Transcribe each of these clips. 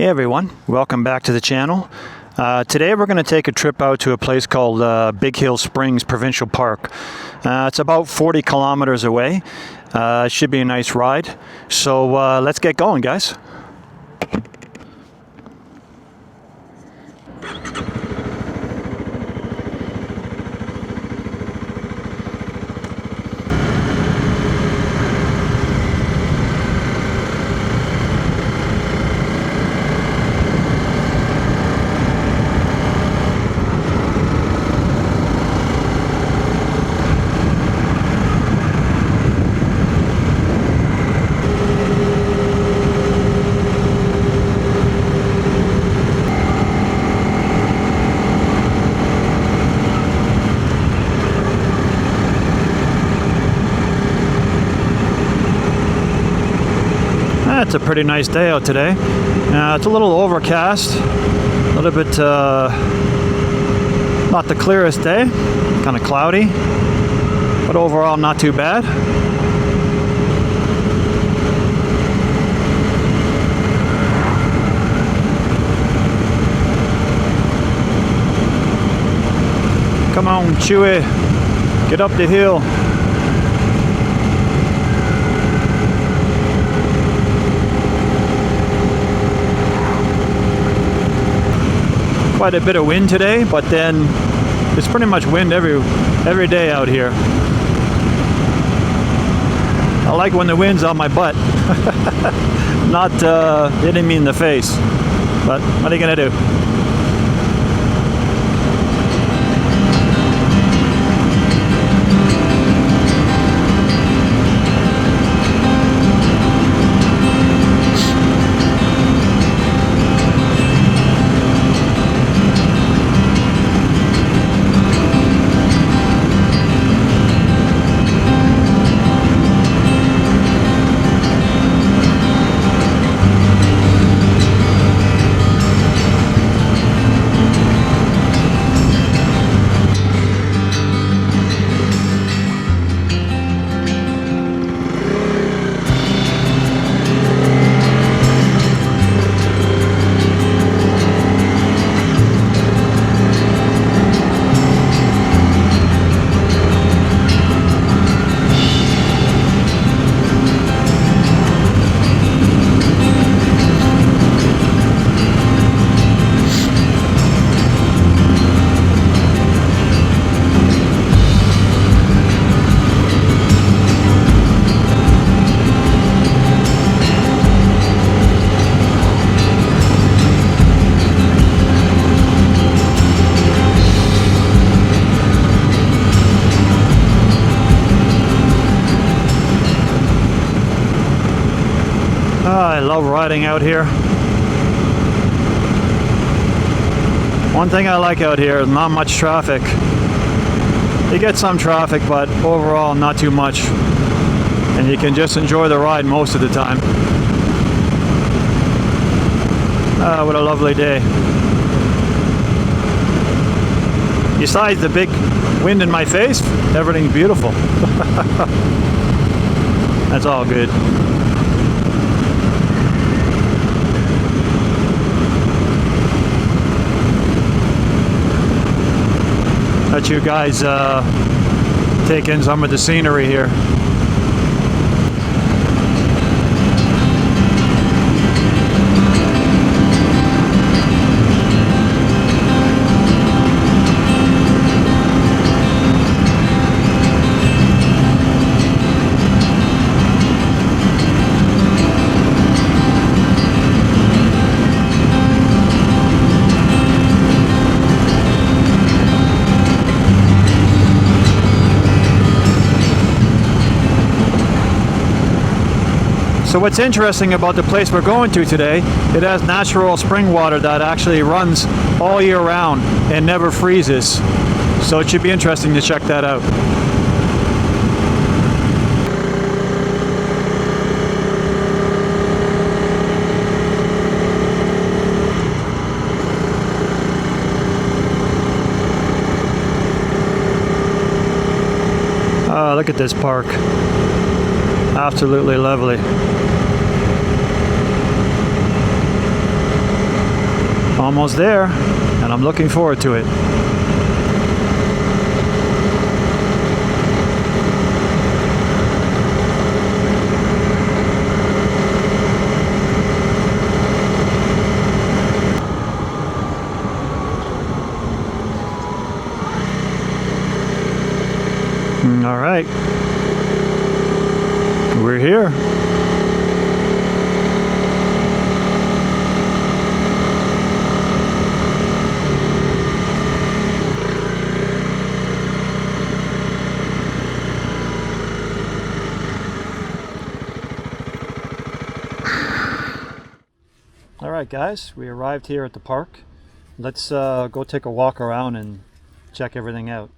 Hey everyone, welcome back to the channel. Today we're going to take a trip out to a place called Big Hill Springs Provincial Park. It's about 40 kilometers away. It should be a nice ride. So let's get going, guys. It's a pretty nice day out today. It's a little overcast, a little bit not the clearest day, kind of cloudy, but overall not too bad. Come on, Chewy, get up the hill. Quite a bit of wind today, but then it's pretty much wind every day out here. I like when the wind's on my butt, not hitting me in the face, but what are you gonna do? I love riding out here. One thing I like out here is not much traffic. You get some traffic, but overall not too much. And you can just enjoy the ride most of the time. What a lovely day. Besides the big wind in my face, everything's beautiful. That's all good. Let you guys take in some of the scenery here. So what's interesting about the place we're going to today, it has natural spring water that actually runs all year round and never freezes. So it should be interesting to check that out. Look at this park. Absolutely lovely. Almost there, and I'm looking forward to it. All right, we're here. All right, guys, we arrived here at the park. Let's go take a walk around and check everything out.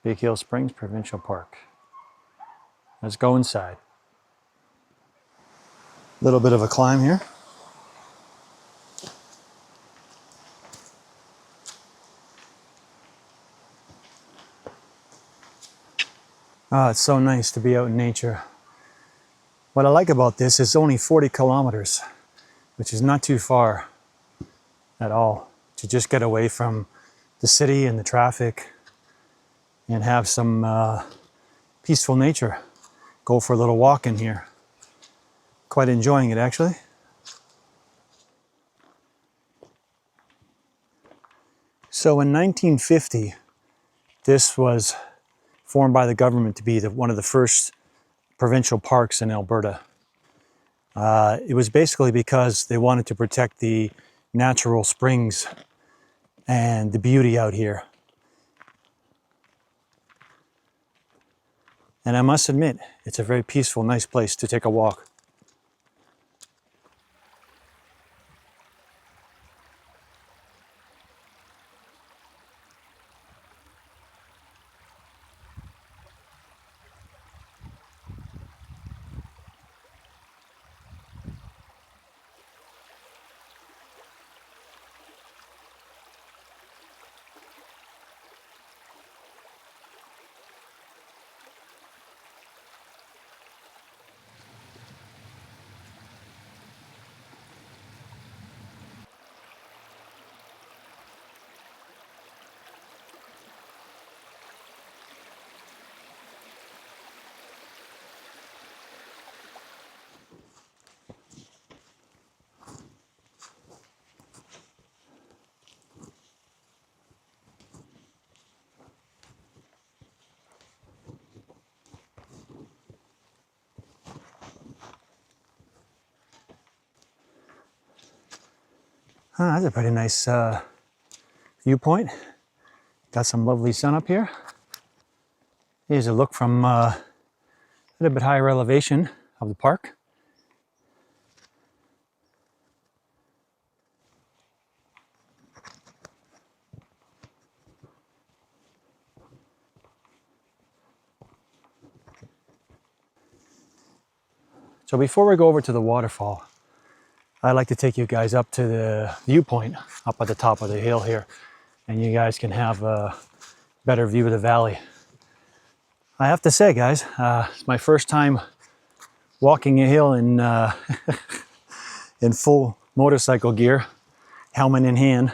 Big Hill Springs Provincial Park. Let's go inside. A little bit of a climb here. Ah, it's so nice to be out in nature. What I like about this is only 40 kilometers, which is not too far at all, to just get away from the city and the traffic and have some peaceful nature. Go for a little walk in here. Quite enjoying it, actually. So in 1950, this was formed by the government to be one of the first provincial parks in Alberta. It was basically because they wanted to protect the natural springs and the beauty out here. And I must admit, it's a very peaceful, nice place to take a walk. That's a pretty nice viewpoint. Got some lovely sun up here. Here's a look from a little bit higher elevation of the park. So before we go over to the waterfall, I'd like to take you guys up to the viewpoint up at the top of the hill here, and you guys can have a better view of the valley. I have to say, guys, it's my first time walking a hill in in full motorcycle gear, helmet in hand.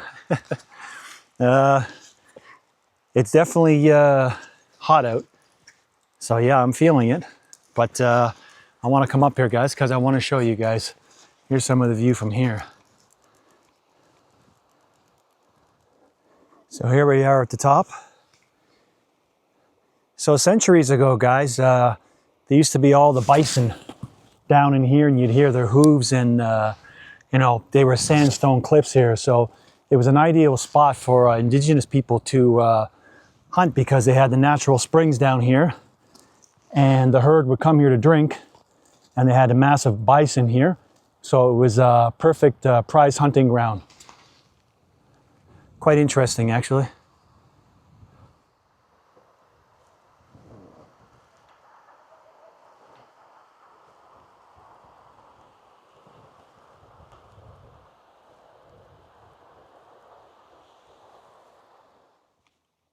It's definitely hot out, so yeah, I'm feeling it. But I want to come up here, guys, because I want to show you guys. Here's some of the view from here. So here we are at the top. So centuries ago, guys, there used to be all the bison down in here, and you'd hear their hooves, and you know, they were sandstone cliffs here. So it was an ideal spot for indigenous people to hunt, because they had the natural springs down here, and the herd would come here to drink, and they had a massive bison here. So it was a perfect prize hunting ground. Quite interesting, actually.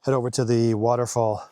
Head over to the waterfall.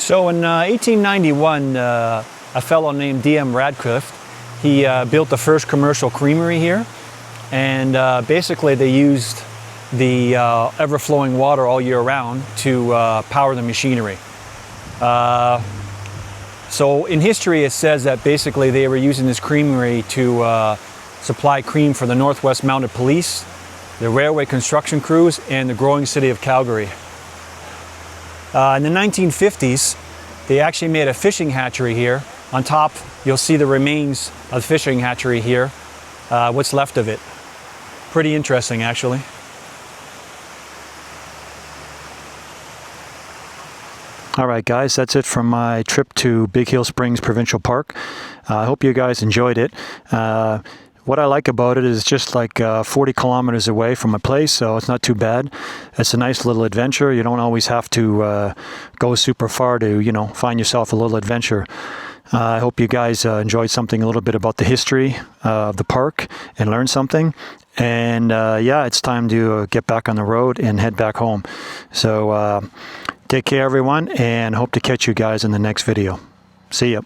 So in 1891, a fellow named D.M. Radcliffe, he built the first commercial creamery here, and basically they used the ever-flowing water all year round to power the machinery. So in history it says that basically they were using this creamery to supply cream for the Northwest Mounted Police, the railway construction crews, and the growing city of Calgary. In the 1950s, they actually made a fishing hatchery here. On top, you'll see the remains of the fishing hatchery here, what's left of it. Pretty interesting, actually. All right, guys, that's it from my trip to Big Hill Springs Provincial Park. I hope you guys enjoyed it. What I like about it is just like 40 kilometers away from my place, so it's not too bad. It's a nice little adventure. You don't always have to go super far to, you know, find yourself a little adventure. I hope you guys enjoyed something a little bit about the history of the park and learned something. And yeah, it's time to get back on the road and head back home. So take care, everyone, and hope to catch you guys in the next video. See ya.